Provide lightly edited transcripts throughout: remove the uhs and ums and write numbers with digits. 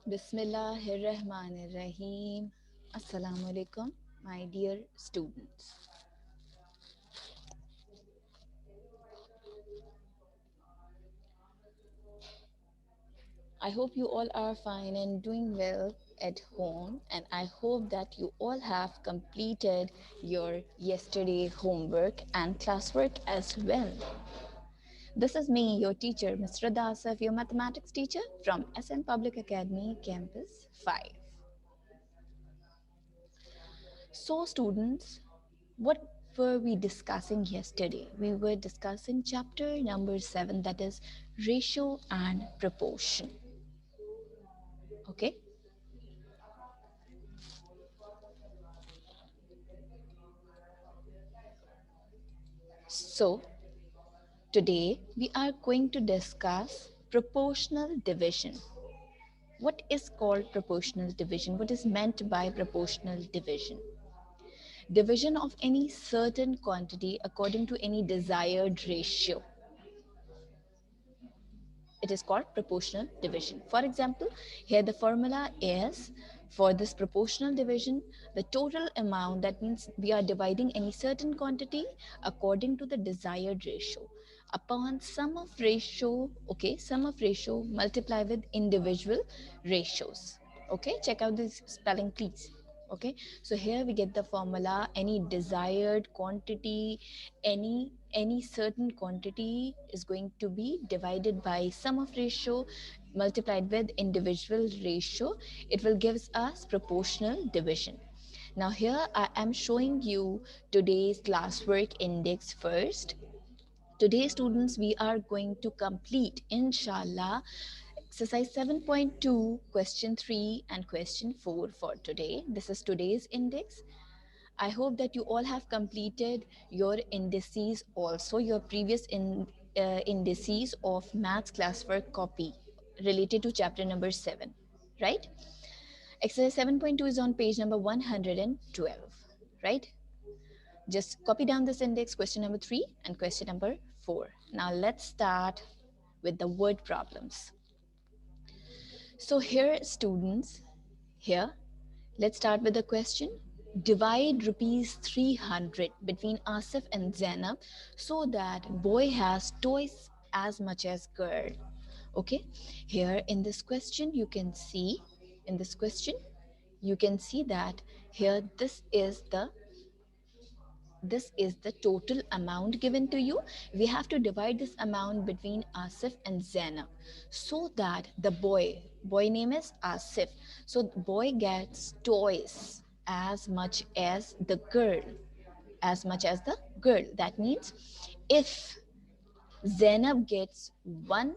Bismillahirrahmanirrahim. Assalamu alaikum, my dear students. I hope you all are fine and doing well at home, and I hope that you all have completed your yesterday homework and classwork as well. This is me, your teacher, Mr. Dasaf, your mathematics teacher from SN Public Academy, Campus 5. So, students, what were we discussing yesterday? We were discussing chapter number 7, that is ratio and proportion. Okay. So, today we are going to discuss proportional division. What is called proportional division? What is meant by proportional division? Division of any certain quantity according to any desired ratio. It is called proportional division. For example, here the formula is for this proportional division, the total amount, that means we are dividing any certain quantity according to the desired ratio upon sum of ratio, okay, sum of ratio multiply with individual ratios. Okay, check out this spelling please. Okay, so here we get the formula: any desired quantity, any certain quantity is going to be divided by sum of ratio multiplied with individual ratio. It will gives us proportional division. Now here I am showing you today's classwork index first. Today, students, we are going to complete, inshallah, exercise 7.2, question 3 and question 4 for today. This is today's index. I hope that you all have completed your indices also, your previous indices of maths classwork copy related to chapter number 7, right? Exercise 7.2 is on page number 112, right? Just copy down this index, question number 3 and question number 4. Now let's start with the word problems. So here, students, here, let's start with the question. Divide rupees 300 between Asif and Zainab so that boy has twice as much as girl. Okay, here in this question, you can see, in this question, you can see that here this is the total amount given to you. We have to divide this amount between Asif and Zainab so that the boy name is Asif. So the boy gets twice as much as the girl, as much as the girl. That means if Zainab gets one,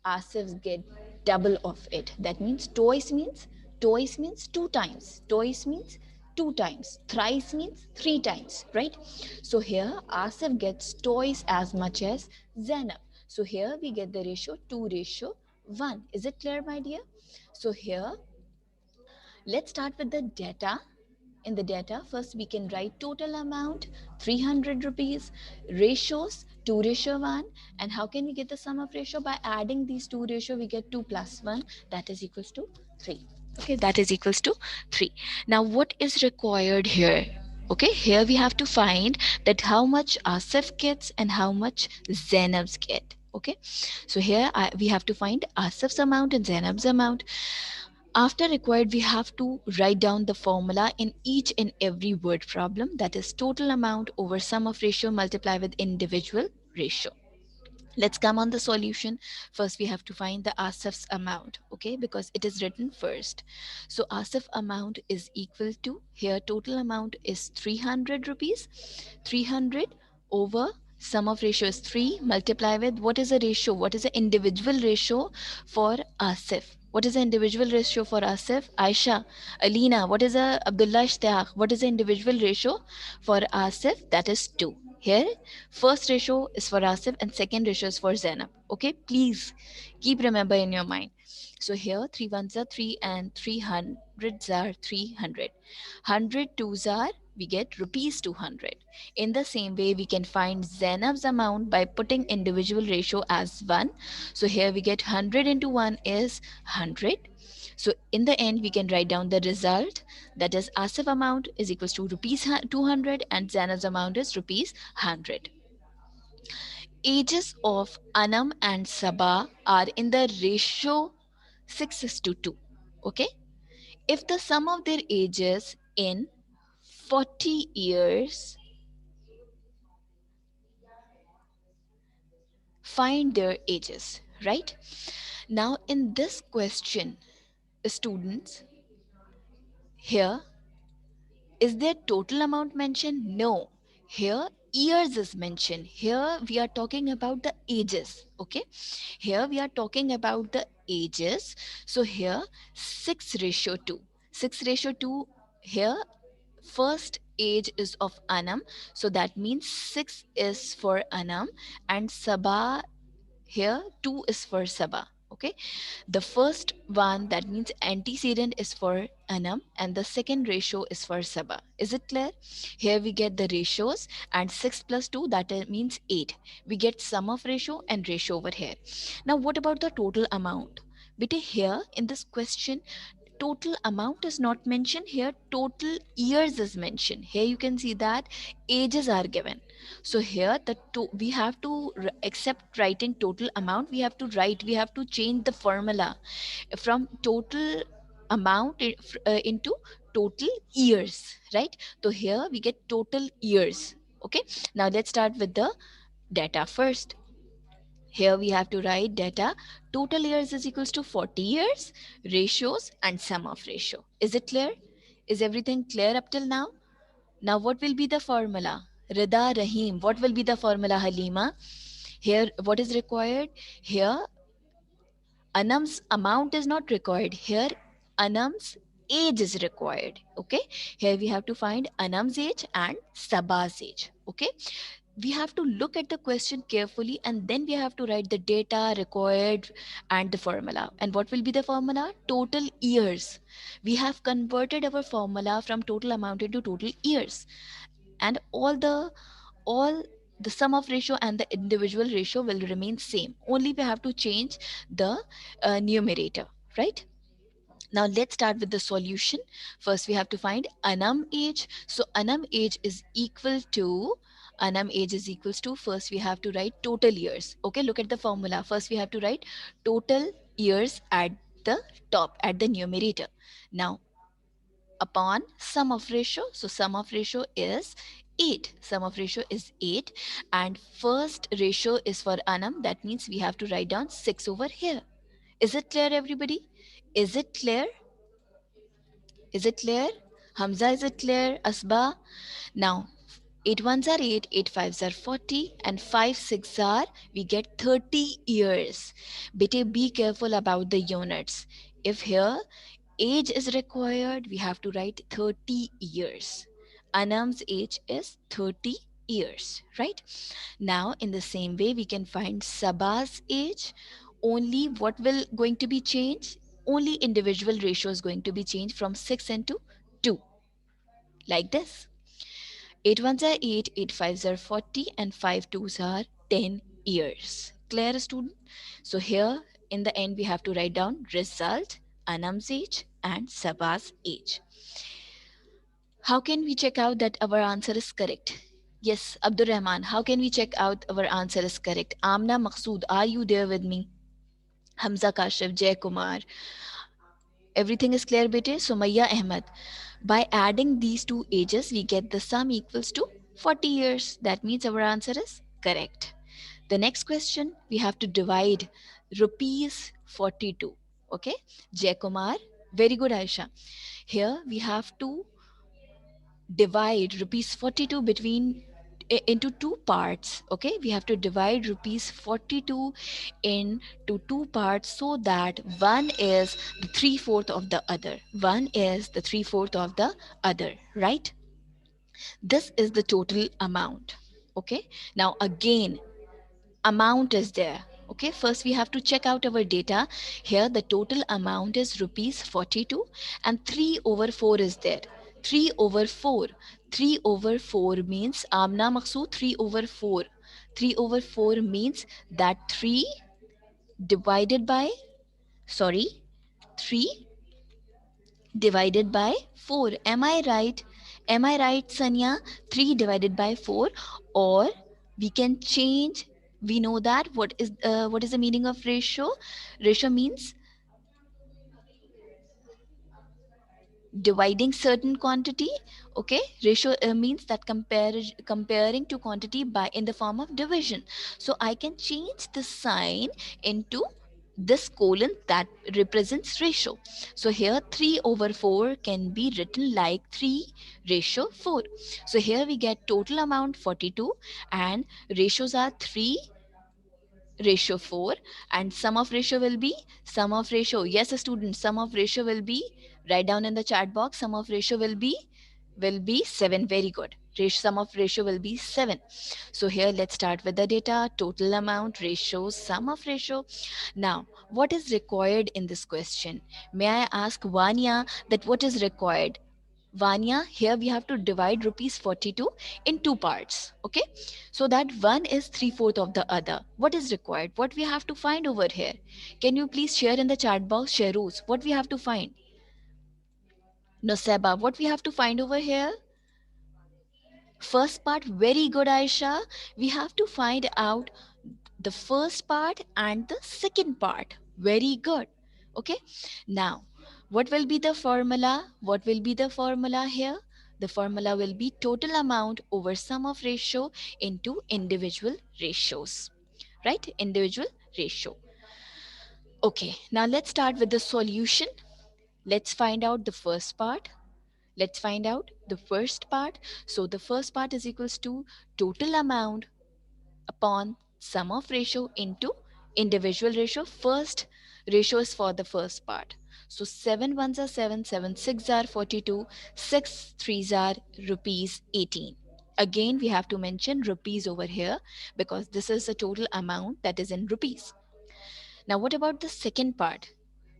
Asif get double of it. That means twice means two times. Twice means two times. Thrice means three times, right? So here Asif gets twice as much as Zainab. So here we get the ratio 2:1. Is it clear, my dear? So here let's start with the data. In the data, first we can write total amount 300 rupees, ratios 2:1, and how can we get the sum of ratio? By adding these two ratio, we get 2 plus 1, that is equals to 3. Okay, that is equals to 3. Now what is required here? Okay, here we have to find that how much Asif gets and how much Zainab's get. Okay, so here we have to find Asif's amount and Zainab's amount. After required, we have to write down the formula in each and every word problem, that is total amount over sum of ratio multiplied with individual ratio. Let's come on the solution. First, we have to find the Asif's amount, okay, because it is written first. So Asif amount is equal to, here total amount is 300 rupees. 300 over sum of ratio is 3 multiply with, what is the ratio? What is the individual ratio for Asif? What is the individual ratio for Asif? Aisha, Alina, what is the Abdullah Ishtaq? What is the individual ratio for Asif? That is 2. Here, first ratio is for Asif and second ratio is for Zainab. Okay, please keep remember in your mind. So here, 3 ones are 3 and 3 hundreds are 300. 100 twos are we get rupees 200. In the same way, we can find Zainab's amount by putting individual ratio as 1. So here we get 100 into 1 is 100. So in the end, we can write down the result, that is Asif amount is equals to rupees 200 and Zainab's amount is rupees 100. Ages of Anam and Sabah are in the ratio 6:2. Okay? If the sum of their ages in 40 years, find their ages, right? Now, in this question, students, here, is there total amount mentioned? No. Here, years is mentioned. Here, we are talking about the ages, okay? Here, we are talking about the ages. So, here, 6:2. 6:2, here, first age is of Anam, so that means 6 is for Anam and Sabah, here 2 is for Sabah. Okay, the first one, that means antecedent, is for Anam and the second ratio is for Sabah. Is it clear? Here we get the ratios and 6 plus 2, that means 8. We get sum of ratio and ratio over here. Now what about the total amount? Bete, here in this question, total amount is not mentioned. Here total years is mentioned. Here you can see that ages are given. So here we have to accept writing total amount, we have to change the formula from total amount into total years, right? So here we get total years. Okay, now let's start with the data first. Here we have to write data. Total years is equals to 40 years, ratios and sum of ratio. Is it clear? Is everything clear up till now? Now what will be the formula? Rida, Rahim. What will be the formula, Halima? Here what is required? Here Anam's amount is not required. Here Anam's age is required. Okay. Here we have to find Anam's age and Sabah's age. Okay, we have to look at the question carefully and then we have to write the data required and the formula. And what will be the formula? Total years. We have converted our formula from total amount into total years, and all the sum of ratio and the individual ratio will remain same, only we have to change the numerator, right? Now let's start with the solution. First we have to find Anam age. So Anam age is equal to, first we have to write total years. Okay, look at the formula. First we have to write total years at the top, at the numerator. Now upon sum of ratio, so sum of ratio is 8. Sum of ratio is 8 and first ratio is for Anam, that means we have to write down 6 over here. Is it clear everybody? Is it clear? Is it clear? Hamza, is it clear? Asba? Now, 8 ones are 8, 8 fives are 40, and 5 6 are, we get 30 years. Bete, be careful about the units. If here age is required, we have to write 30 years. Anam's age is 30 years, right? Now, in the same way, we can find Sabah's age. Only what will going to be changed? Only individual ratio is going to be changed from 6 into 2. Like this. 8 ones are 8, 8 fives are 40, and 5 twos are 10 years. Clear, student? So here, in the end, we have to write down result, Anam's age, and Sabah's age. How can we check out that our answer is correct? Yes, Abdur Rahman, how can we check out our answer is correct? Amna Maqsood, are you there with me? Hamza Kashif, Jay Kumar. Everything is clear, bete? Sumaya Ahmed. By adding these two ages, we get the sum equals to 40 years. That means our answer is correct. The next question, we have to divide rupees 42. Okay, Jay Kumar. Very good, Aisha. Here we have to divide rupees 42 into two parts. Okay, we have to divide rupees 42 into two parts, so that one is the 3/4 of the other, right? This is the total amount. Okay, now again, amount is there. Okay, first we have to check out our data. Here the total amount is rupees 42 and 3/4 is there. 3/4. 3 over 4 means, Amna Maqsood, 3 over 4. 3 over 4 means that 3 divided by, sorry, 3 divided by 4. Am I right? Am I right, Sanya? 3 divided by 4. Or we can change. We know that what is the meaning of ratio? Ratio means dividing certain quantity. Okay, ratio means that comparing to quantity by in the form of division. So I can change the sign into this colon that represents ratio. So here 3 over 4 can be written like 3 ratio 4. So here we get total amount 42 and ratios are 3 ratio 4, and sum of ratio will be, sum of ratio, yes students, sum of ratio will be, write down in the chat box, sum of ratio will be 7. Very good. Sum of ratio will be 7. So here let's start with the data: total amount, ratio, sum of ratio. Now what is required in this question? May I ask Vanya that what is required? Vanya, here we have to divide rupees 42 in two parts. Okay, so that one is 3/4 of the other. What is required? What we have to find over here? Can you please share in the chat box, Sheruz, what we have to find? Noseba, what we have to find over here? First part, very good, Aisha. We have to find out the first part and the second part. Very good. Okay, now what will be the formula? What will be the formula here? The formula will be total amount over sum of ratio into individual ratios, right? Individual ratio. Okay, now let's start with the solution. Let's find out the first part. Let's find out the first part. So the first part is equals to total amount upon sum of ratio into individual ratio. First ratio is for the first part. So 7 ones are 7, 7 6 are 42, 6 threes are rupees 18. Again, we have to mention rupees over here because this is the total amount that is in rupees. Now, what about the second part?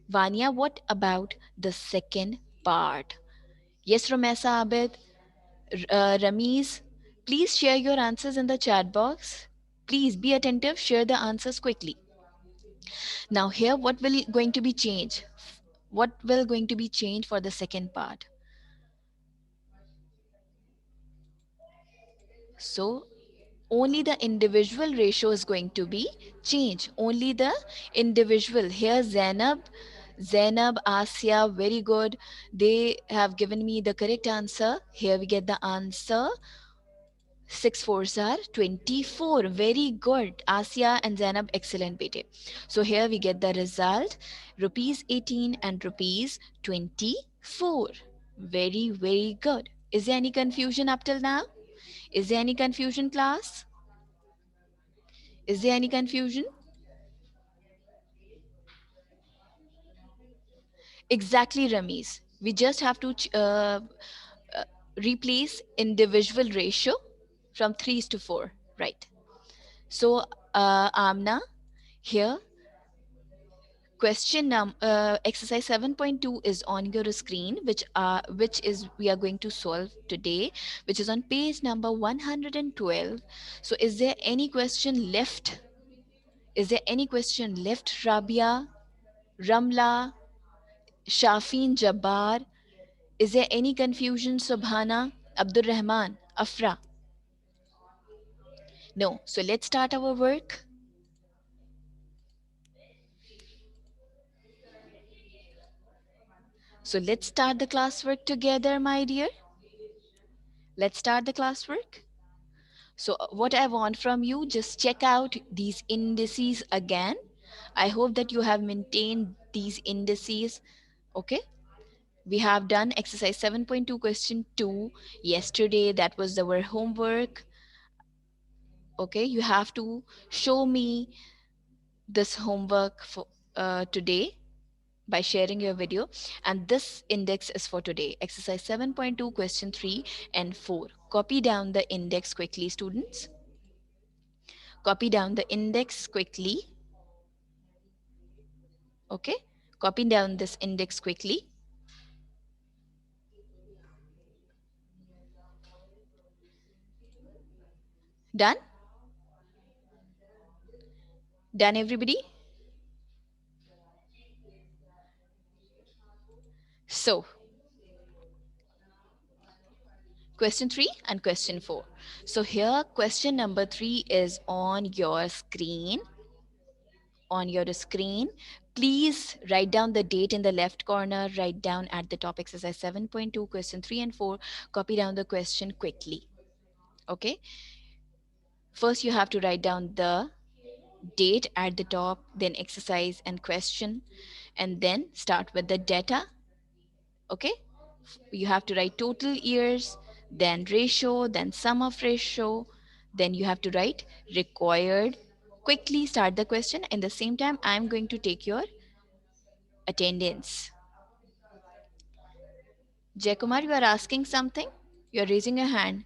Vanya, what about the second part? Yes, Romesa Abid, Ramiz, please share your answers in the chat box. Please be attentive, share the answers quickly. Now here what will going to be changed? What will going to be changed for the second part? So only the individual ratio is going to be changed. Only the individual. Here Zainab, Asya, very good. They have given me the correct answer. Here we get the answer. 6 fours are 24. Very good. Asya and Zainab, excellent bete. So here we get the result. Rupees 18 and rupees 24. Very, very good. Is there any confusion up till now? Is there any confusion, class? Is there any confusion? Exactly, Ramesh. We just have to replace individual ratio from 3 to 4. Right. So, Amna, here exercise 7.2 is on your screen, which is we are going to solve today, which is on page number 112. So is there any question left? Is there any question left, Rabia, Ramla, Shafin, Jabbar? Is there any confusion, Subhana, Abdul Rahman, Afra? No. So let's start our work. So let's start the classwork together, my dear. Let's start the classwork. So what I want from you, just check out these indices again. I hope that you have maintained these indices. Okay. We have done exercise 7.2 question 2 yesterday. That was our homework. Okay. You have to show me this homework for today by sharing your video, and this index is for today, exercise 7.2 question 3 and 4. Copy down the index quickly, students. Copy down the index quickly. Okay, copy down this index quickly. Done? Done, everybody? So, question 3 and question 4. So, here, question number 3 is on your screen. On your screen, please write down the date in the left corner, write down at the top exercise 7.2, question 3 and 4, copy down the question quickly. Okay, first you have to write down the date at the top, then exercise and question, and then start with the data. Okay, you have to write total years, then ratio, then sum of ratio, then you have to write required. Quickly start the question. In the same time, I'm going to take your attendance. Jaykumar, you are asking something? You are raising your hand.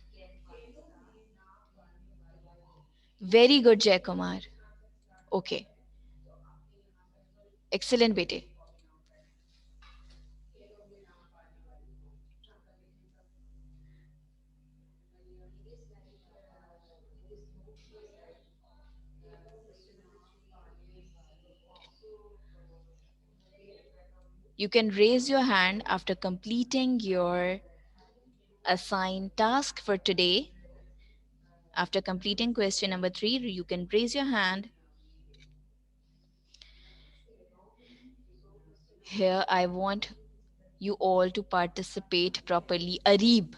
Very good, Jaykumar. Okay. Excellent, bete. You can raise your hand after completing your assigned task for today. After completing question number 3, you can raise your hand. Here, I want you all to participate properly. Arib,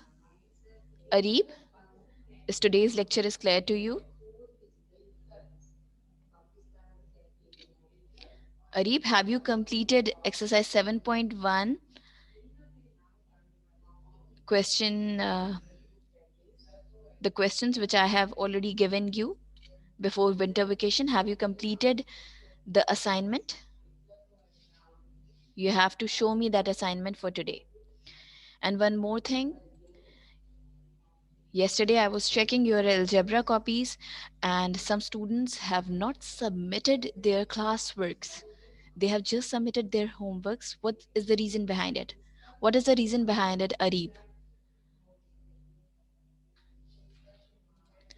is today's lecture is clear to you? Arib, have you completed exercise 7.1 question, the questions which I have already given you before winter vacation? Have you completed the assignment? You have to show me that assignment for today. And one more thing, yesterday I was checking your algebra copies, and some students have not submitted their classworks. They have just submitted their homeworks. What is the reason behind it? What is the reason behind it, Arib?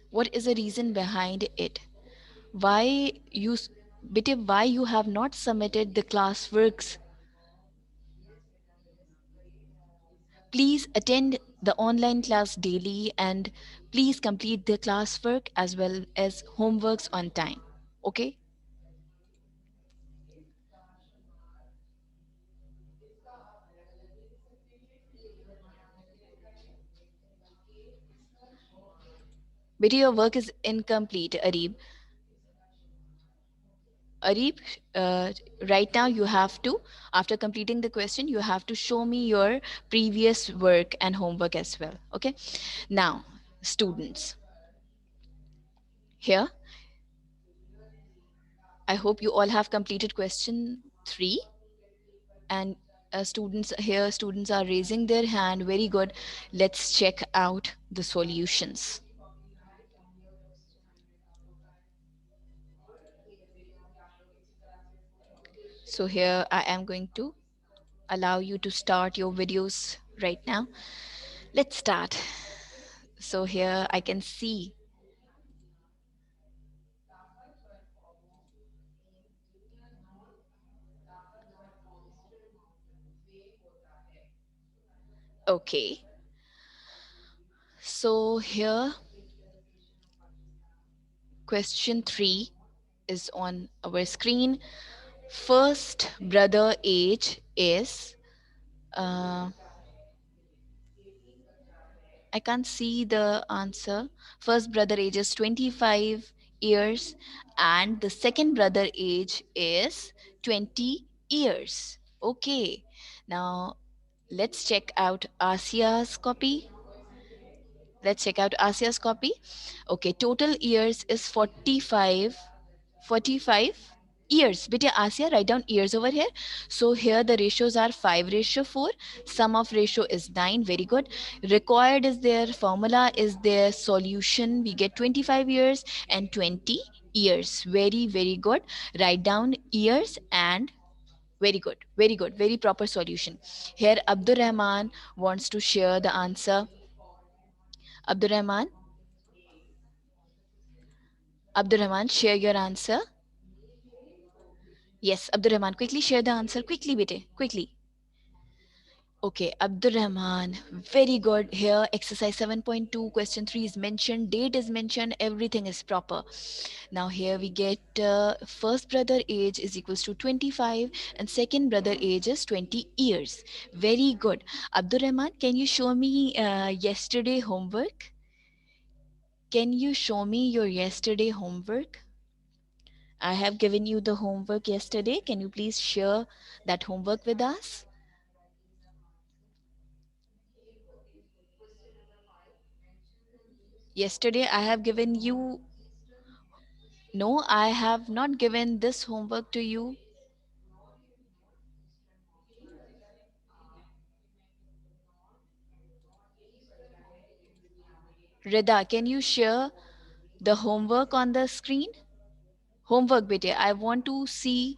What is the reason behind it? Why you, Bete, why you have not submitted the classworks? Please attend the online class daily and please complete the classwork as well as homeworks on time. Okay? Bete, your work is incomplete, Arib. Arif, right now you have to, after completing the question, you have to show me your previous work and homework as well. Okay. Now, students, here, I hope you all have completed question 3. And students here, students are raising their hand. Very good. Let's check out the solutions. So here I am going to allow you to start your videos right now. Let's start. So here I can see. Okay. So here, question 3 is on our screen. First brother age is, uh, I can't see the answer. First brother age is 25 years, and the second brother age is 20 years. Okay, now let's check out Asia's copy. Let's check out Asia's copy. Okay, total years is 45. 45 years. Beta Asia, write down years over here. So here the ratios are 5:4. Sum of ratio is 9. Very good. Required is there. Formula is there. Solution, we get 25 years and 20 years. Very, very good. Write down years and very good. Very good. Very proper solution. Here Abdur Rahman wants to share the answer. Abdur Rahman, Abdurrahman, share your answer. Yes, Abdurrahman, quickly share the answer. Quickly, bete. Quickly. Okay, Abdurrahman, very good. Here, exercise 7.2, question 3 is mentioned, date is mentioned, everything is proper. Now, here we get first brother age is equals to 25 and second brother age is 20 years. Very good. Abdurrahman, can you show me yesterday homework? Can you show me your yesterday homework? I have given you the homework yesterday. Can you please share that homework with us? Yesterday, I have given you. No, I have not given this homework to you. Rida, can you share the homework on the screen? Homework, bete. I want to see.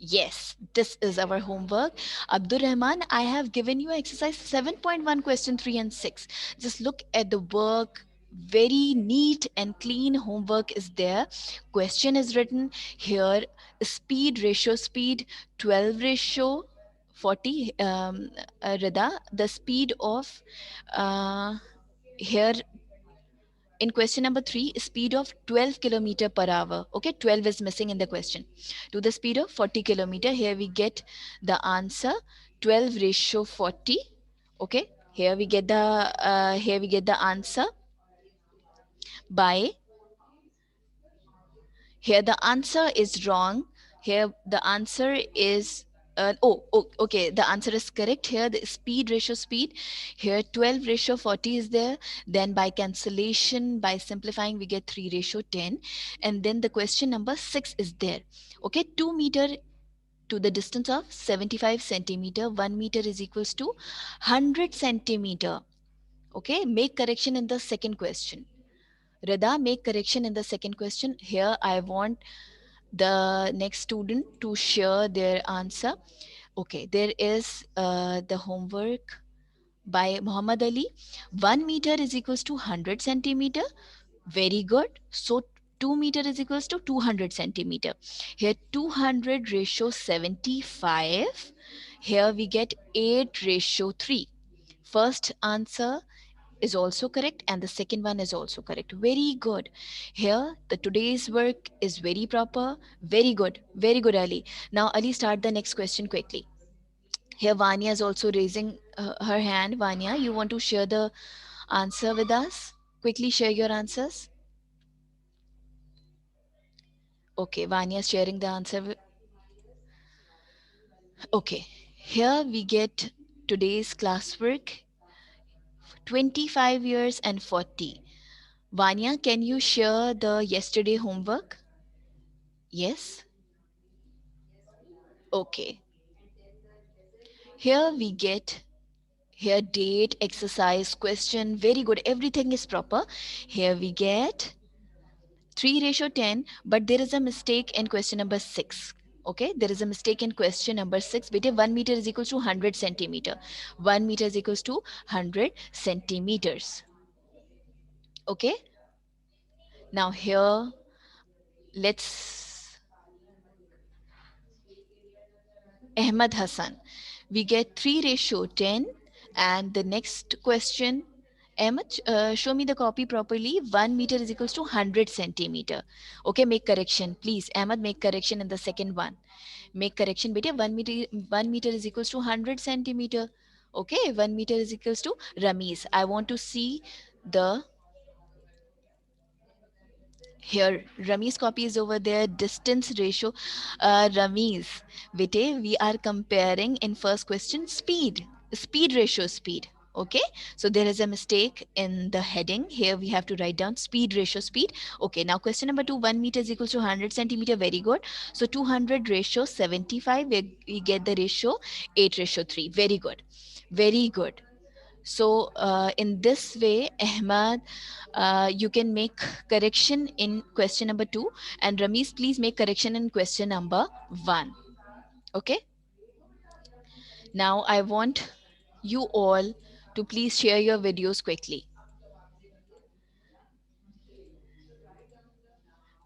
Yes, this is our homework. Abdur Rahman, I have given you exercise 7.1, question 3 and 6. Just look at the work. Very neat and clean homework is there. Question is written here, speed, ratio speed, 12 ratio 40. Rida, the speed of uh, here in question number 3, speed of 12 kilometer per hour. Okay, 12 is missing in the question. To the speed of 40 kilometer, here we get the answer 12 ratio 40. Okay, here we get the answer by. Here the answer is wrong. Here the answer is okay. The answer is correct. Here the speed ratio speed. Here 12 ratio 40 is there. Then by cancellation, by simplifying, we get 3 ratio 10. And then the question number 6 is there. Okay, 2 meter to the distance of 75 centimeter. 1 meter is equals to 100 centimeter. Okay, make correction in the second question. Rada, make correction in the second question. Here I want the next student to share their answer. Okay, there is the homework by Muhammad Ali. 1 meter is equals to 100 centimeter. Very good. So 2 meter is equals to 200 centimeter. Here 200 ratio 75. Here we get 8 ratio 3. First answer is also correct and the second one is also correct. Very good. Here the today's work is very proper. Very good. Very good, Ali. Now Ali, start the next question quickly. Here Vanya is also raising her hand. Vanya, you want to share the answer with us? Quickly share your answers. Okay, Vanya is sharing the answer. Okay, here we get today's classwork, 25 years and 40. Vanya, can you share the yesterday homework? Yes. Okay. Here we get here date, exercise, question. Very good. Everything is proper. Here we get 3 ratio 10, but there is a mistake in question number 6. Okay, there is a mistake in question number 6. Beta 1 meter is equals to 100 centimeter. 1 meter is equals to 100 centimeters. Okay, now here let's Ahmad Hassan. We get 3 ratio 10. And the next question, Ahmad, show me the copy properly. 1 meter is equals to 100 centimeter. Okay, make correction. Please, Ahmad, make correction in the second one. Make correction, beta. 1 meter is equals to 100 centimeter. Okay, 1 meter is equals to Ramiz. I want to see the here Rami's copy is over there. Distance ratio. Rami's, bete, we are comparing in first question speed ratio speed. Okay, so there is a mistake in the heading. Here we have to write down speed ratio speed. Okay, now question number 2, 1 meter is equals to 100 centimeter. Very good. So 200 ratio 75, we get the ratio 8 ratio 3. Very good. Very good. So in this way, Ahmad, you can make correction in question number 2, and Ramesh, please make correction in question number 1. Okay. Now I want you all to please share your videos quickly.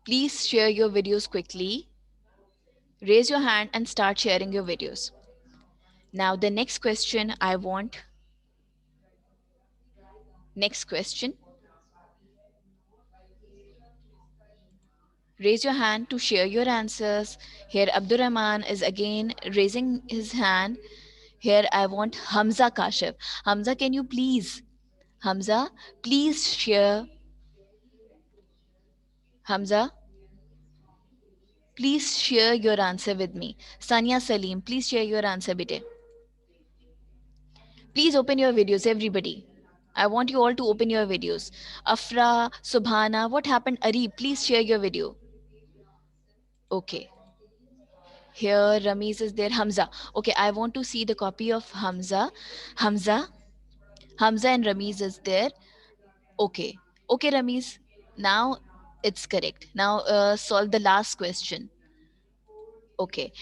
Please share your videos quickly. Raise your hand and start sharing your videos. Now, the next question I want, next question, raise your hand to share your answers. Here, Abdurrahman is again raising his hand. Here, I want Hamza Kashif. Hamza, can you please, Hamza, please share. Hamza, please share your answer with me. Sania Salim, please share your answer, bete. Please open your videos, everybody. I want you all to open your videos. Afra, Subhana, what happened? Ari, please share your video. Okay. Here, Ramiz is there. Hamza. Okay, I want to see the copy of Hamza. Hamza. Hamza and Ramiz is there. Okay. Okay, Ramiz. Now it's correct. Now solve the last question. Okay.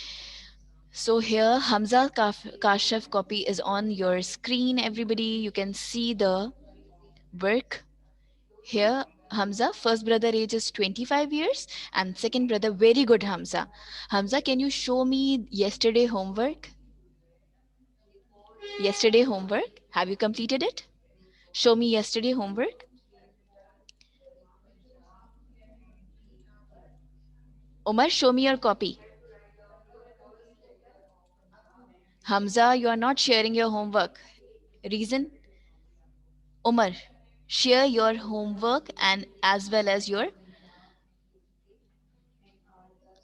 So here, Hamza Kashif copy is on your screen, everybody. You can see the work. Here, Hamza, first brother age is 25 years and second brother, very good, Hamza. Hamza, can you show me yesterday homework? Yesterday homework? Have you completed it? Show me yesterday homework. Omar, show me your copy. Hamza, you are not sharing your homework. Reason? Omar, share your homework and as well as your.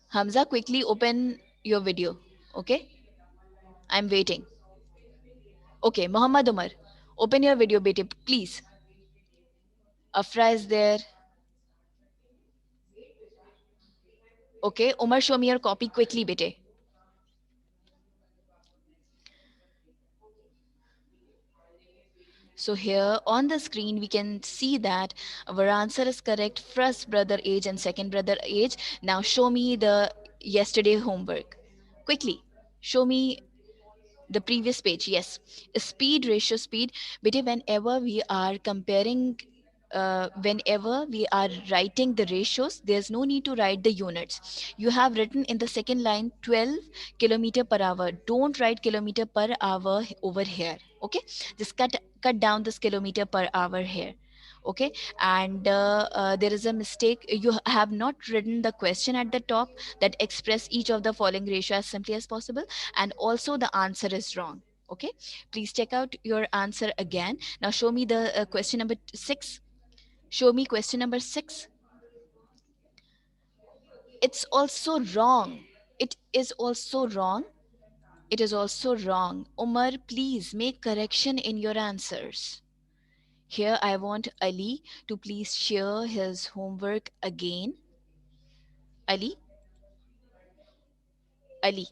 Hamza, quickly open your video. Okay? I'm waiting. Okay, Muhammad Umar, open your video, bete, please. Afra is there. Okay, Umar, show me your copy quickly, bete. So here on the screen, we can see that our answer is correct. First brother age and second brother age. Now show me the yesterday homework. Quickly, show me the previous page. Yes, speed ratio speed. Bete, whenever we are writing the ratios, there's no need to write the units. You have written in the second line 12 kilometer per hour. Don't write kilometer per hour over here. Okay, just cut down this kilometer per hour here. Okay, and there is a mistake. You have not written the question at the top that express each of the following ratio as simply as possible, and also the answer is wrong. Okay, please check out your answer again. Now show me the question number 6. Show me question number 6. It's also wrong. It is also wrong. It is also wrong. Umar, please make correction in your answers. Here I want Ali to please share his homework again. Ali, Ali.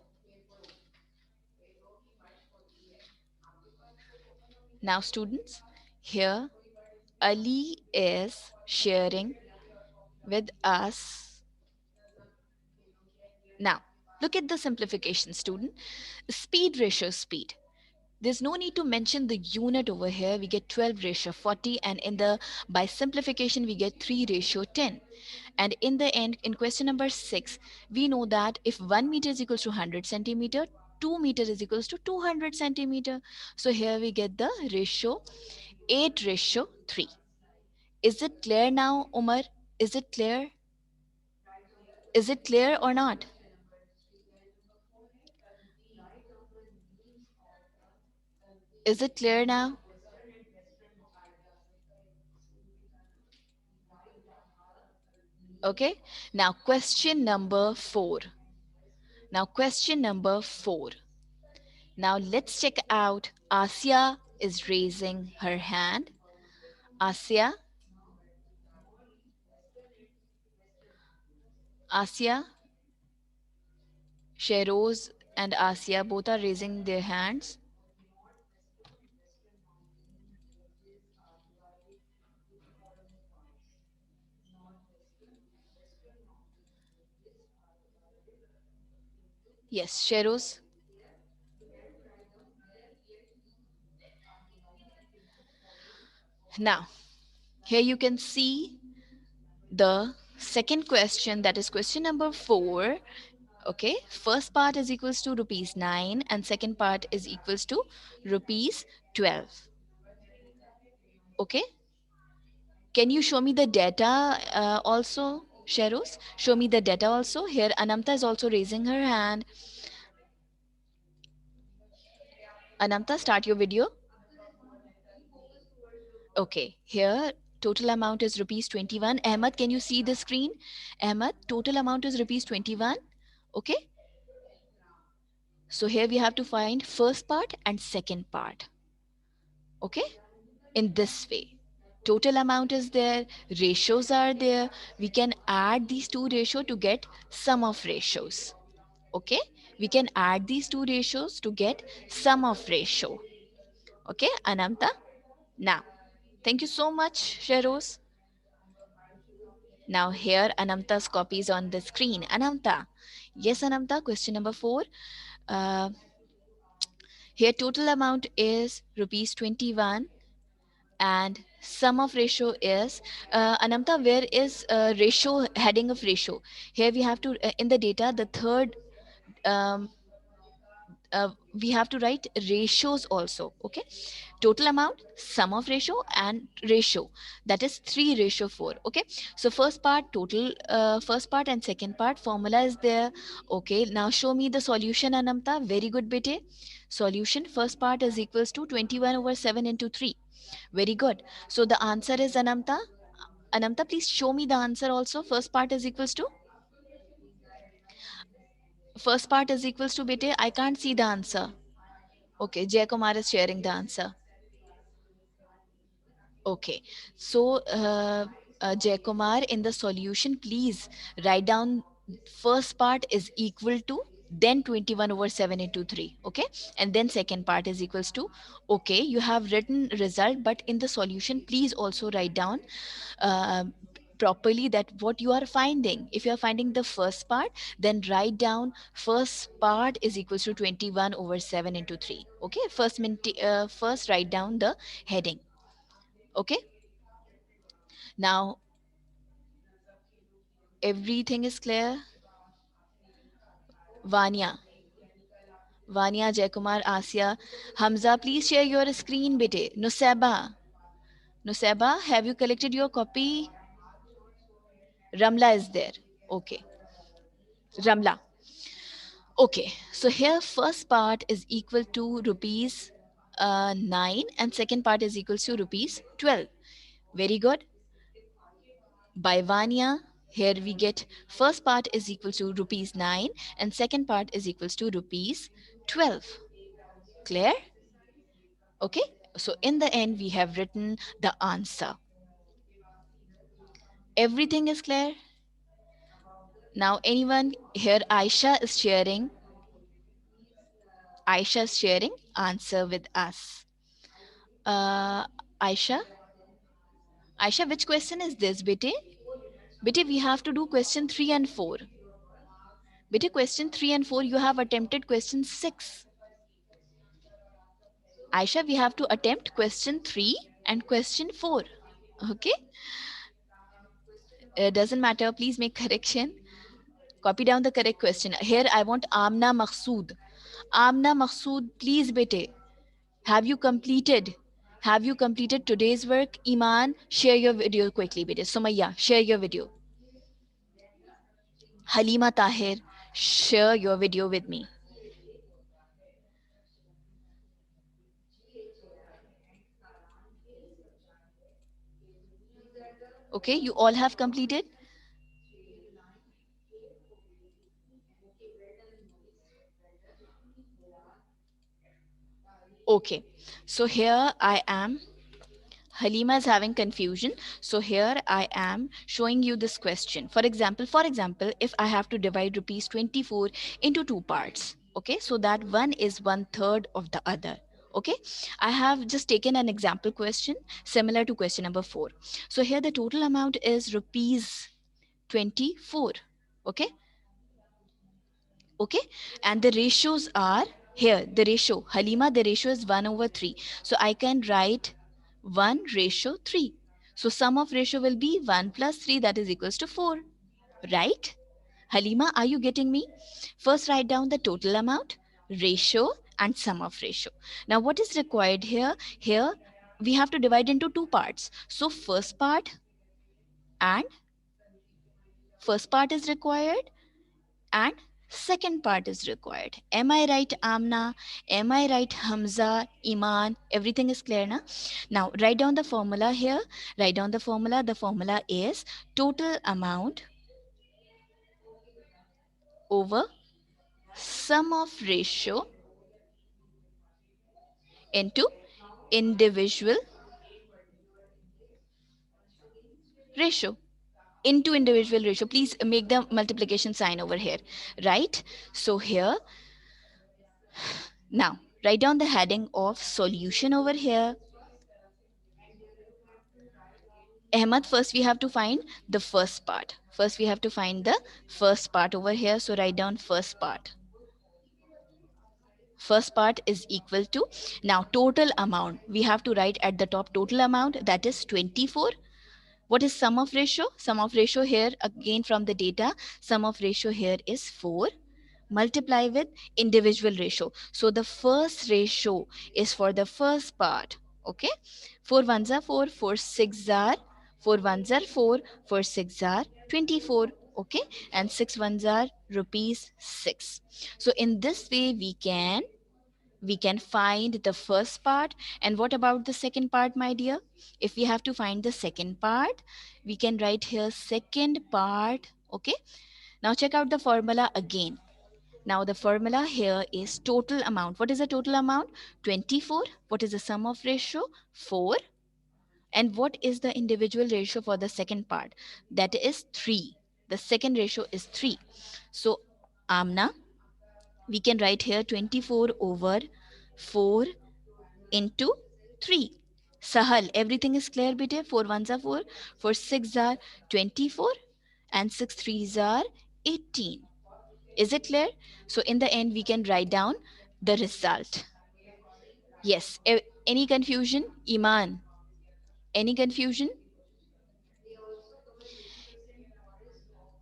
Now students, here Ali is sharing with us. Now, look at the simplification, student. Speed ratio speed. There's no need to mention the unit over here. We get 12 ratio 40, and in the by simplification we get 3 ratio 10. And in the end, in question number 6, we know that if 1 meter is equals to 100 centimeter, 2 meter is equals to 200 centimeter. So here we get the ratio 8 ratio 3. Is it clear now, Umar? Is it clear? Is it clear or not? Is it clear now? Okay. Now question number 4. Now question number 4. Now let's check out. Asia is raising her hand. Asia, Asia, Sheroz and Asia both are raising their hands. Yes, Sheroz. Now, here you can see the second question, that is question number 4. Okay, first part is equals to rupees 9 and second part is equals to rupees 12. Okay, can you show me the data also, Sheros? Show me the data also. Here Anamta is also raising her hand. Anamta, start your video. Okay, here total amount is rupees 21. Ahmed, can you see the screen? Ahmed, total amount is rupees 21. Okay, so here we have to find first part and second part. Okay, in this way. Total amount is there, ratios are there. We can add these two ratios to get sum of ratios. Okay, we can add these two ratios to get sum of ratio. Okay, Anamta. Now, thank you so much, Sheros. Now here Anamta's copy is on the screen. Anamta. Yes, Anamta, question number 4. Uh, here total amount is rupees 21 and sum of ratio is Anamta, where is ratio, heading of ratio? Here we have to in the data, the third um, we have to write ratios also. Okay, total amount, sum of ratio and ratio, that is 3:4. Okay, so first part total, first part and second part formula is there. Okay, now show me the solution, Anamta. Very good, bete. Solution, first part is equals to 21 over 7 into 3. Very good. So the answer is Anamta. Anamta, please show me the answer also. First part is equals to, first part is equals to, bete. I can't see the answer. Okay, Jay Kumar is sharing the answer. Okay, so Jay Kumar, in the solution, please write down first part is equal to, then 21 over 7 into 3. Okay, and then second part is equals to. Okay, you have written result, but in the solution, please also write down uh, properly that what you are finding. If you are finding the first part, then write down first part is equals to 21 over 7 into 3. Okay, first write down the heading. Okay, now everything is clear. Vanya, Vanya, Jaykumar, Asya, Hamza, please share your screen, bete. Nuseba, have you collected your copy? Ramla is there. Okay, Ramla. Okay, so here first part is equal to rupees 9 and second part is equal to rupees 12. Very good. By Vanya, here we get first part is equal to rupees 9 and second part is equal to rupees 12. Clear? Okay, so in the end we have written the answer. Everything is clear? Now anyone here, Aisha is sharing. Aisha is sharing answer with us. Uh, Aisha? Aisha, which question is this, bete? Bete, we have to do question 3 and 4. Bete, question 3 and 4, you have attempted question 6. Aisha, we have to attempt question 3 and question 4. Okay? Doesn't matter, please make correction. Copy down the correct question. Here I want Amna Maqsood. Amna Maqsood, please bete. Have you completed? Have you completed today's work? Iman, share your video quickly, bete. Sumaya, share your video. Halima Tahir, share your video with me. Okay, you all have completed? Okay, so here I am. Halima is having confusion. So here I am showing you this question. For example, if I have to divide rupees 24 into two parts, okay, so that one is 1/3 of the other. Okay, I have just taken an example question similar to question number 4. So here the total amount is rupees 24. Okay, okay, and the ratios are, here the ratio, Halima, the ratio is 1 over 3, so I can write 1:3. So sum of ratio will be 1 plus 3, that is equals to 4. right? Halima, are you getting me? First, write down the total amount, ratio, and sum of ratio. Now, what is required here? Here, we have to divide into two parts. So, and first part is required, and second part is required. Am I right, Amna? Am I right, Hamza, Iman? Everything is clear now? Now, write down the formula here. Write down the formula. The formula is total amount over sum of ratio into individual ratio. Into individual ratio. Please make the multiplication sign over here. Right? So here, now, write down the heading of solution over here. Ahmad, first we have to find the first part. First we have to find the first part over here. So write down first part. First part is equal to, now total amount. We have to write at the top total amount, that is 24. What is sum of ratio? Sum of ratio here again from the data. Sum of ratio here is 4. Multiply with individual ratio. So the first ratio is for the first part. Okay. 4 ones are 4, 4 6 are 4 ones are 4, 4 6 are 24. Okay. And 6 ones are rupees 6. So in this way we can find the first part. And what about the second part, my dear? If we have to find the second part, we can write here second part. Okay. Now check out the formula again. Now the formula here is total amount. What is the total amount? 24. What is the sum of ratio? 4. And what is the individual ratio for the second part? That is 3. The second ratio is 3. So Amna, we can write here 24 over 4 into 3. Sahal, everything is clear, bete? 4 ones are 4, 4 6 are 24, and 6 threes are 18. Is it clear? So in the end, we can write down the result. Yes. Any confusion? Iman, any confusion?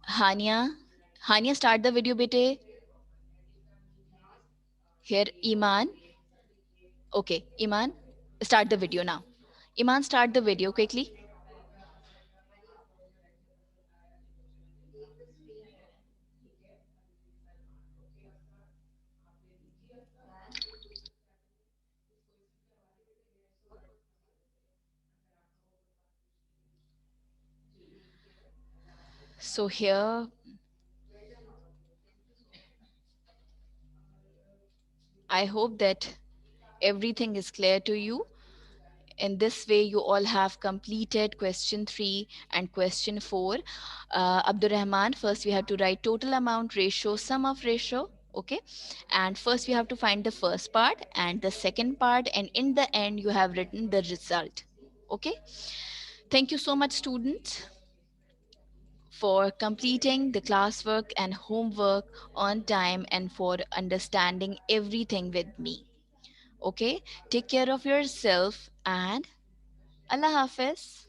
Hania, Hania, start the video, bete. Here, Iman. Okay, Iman, start the video now. Iman, start the video quickly. So here, I hope that everything is clear to you. In this way, you all have completed question 3 and question 4. Abdurrahman, first we have to write total amount, ratio, sum of ratio. Okay. And first we have to find the first part and the second part. And in the end, you have written the result. Okay. Thank you so much, students, for completing the classwork and homework on time and for understanding everything with me. Okay. Take care of yourself and Allah Hafiz.